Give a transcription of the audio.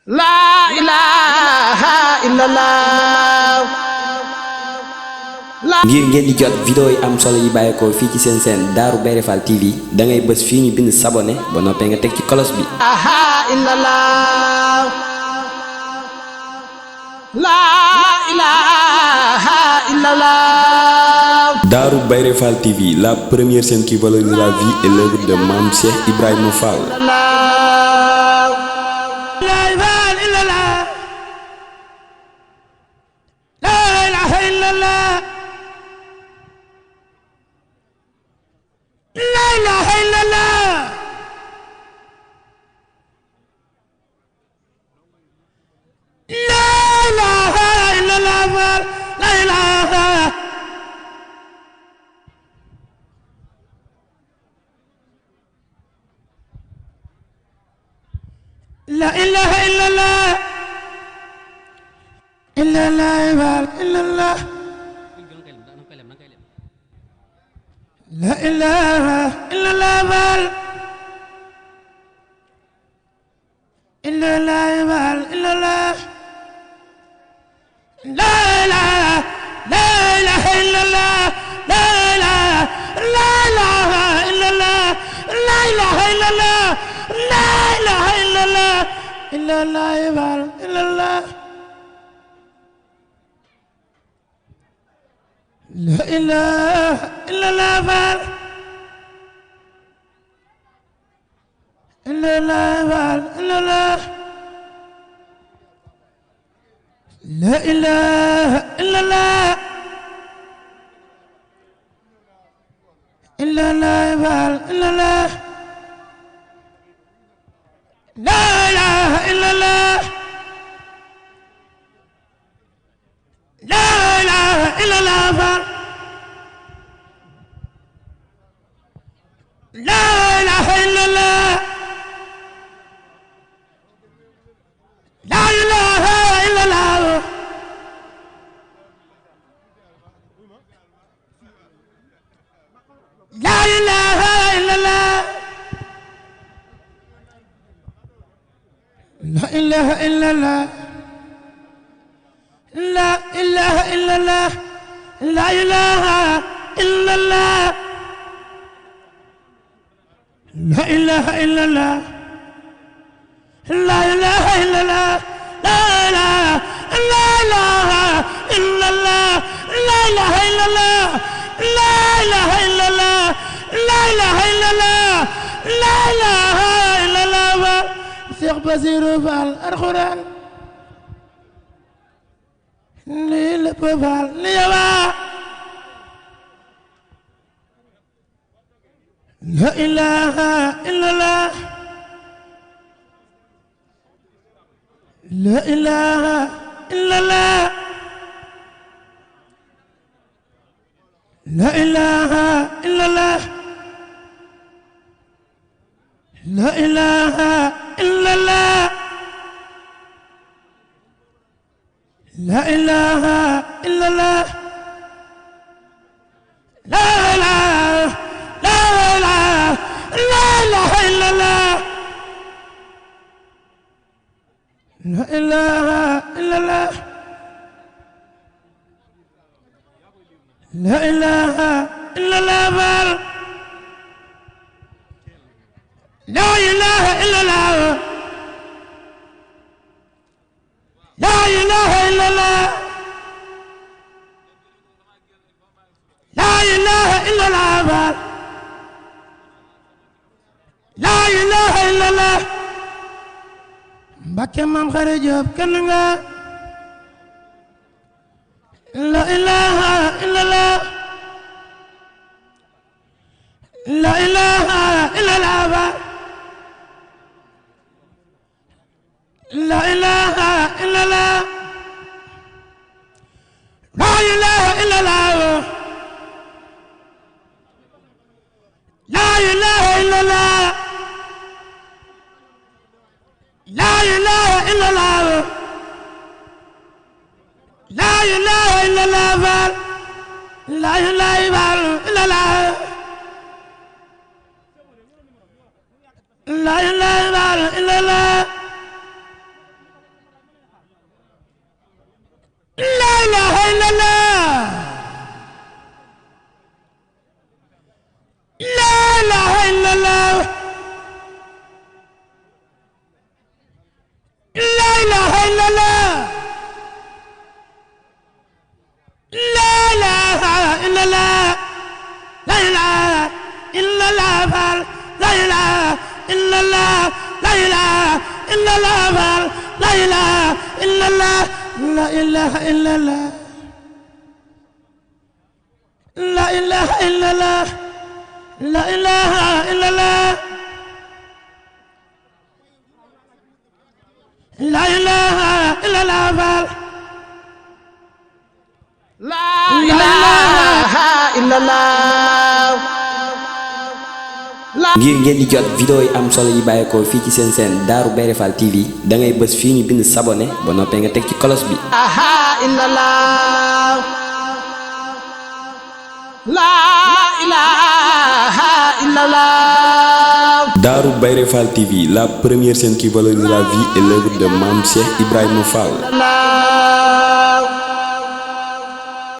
laa ilaaha illallah. ngir ngeen di jot vidéo yi am solo yi bàyyeekoo fii ci seen chaîne Darou Bairé Fall TV da ngay bës fii ñu bind s'abonner ba noppee nga teg ci cloche bi. Darou Bairé Fall TV, la première chaîne qui valorise la vie et l'œuvre de Mame Cheikh Ibrahima Fall. La ilaha illallah, illallah, illallah. La ilaha illallah, illallah, illallah. La ilaha illallah, la ilaha illallah, la ilaha illallah, la ilaha illallah. Illallah, illallah. La ilaha illallah. Illallah, illallah. La ilaha illallah. Illallah, illallah. La ilaha illallah. La ilaha illallah. La ilaha illallah. La ilaha illallah. La ilaha illallah. La ilaha illallah. La ilaha illallah. La ilaha illallah. La ilaha illallah. La ilaha illallah. La ilaha illallah. La ilaha illallah. La ilaha illallah. La ilaha illallah. La ilaha illallah. Cheikh Basirou Fall Alxuraan lii lépp Fall li yawa. La ilaha illallah. La ilaha illallah. La ilaha illallah. La ilaha illallah. La ilaha illallah. La ilaha illallah. La ilaha illallah. La ilaha illallah. La ilaha illallah. La ilaha illallah. La ilaha illallah. La ilaha illallah. Mbakke Maam Xari Jóob kenn nga. La ilaha illallah. La ilaha illallah. La ilaha illallah. La ilaha illallah. La ilaha illallah. La ilaha illallah. La ilaha illallah. La ilaha illallah. La ilaha illallah. لا إله إلا الله لا إله إلا الله لا إله إلا الله لا إله إلا الله لا إله إلا الله لا إله إلا الله ngir ngeen di jot vidéo yi am solo yi bàyyeekoo fii ci seen chaîne Darou Bairé Fall TV da ngay bës fii ñu bind s'abonné ba noppee nga teg ci cloche bi. إلا الله لا إله إلا الله Darou Bairé Fall TV, la première chaîne qui valorise la vie et l'œuvre de Mame Cheikh Ibrahima Fall.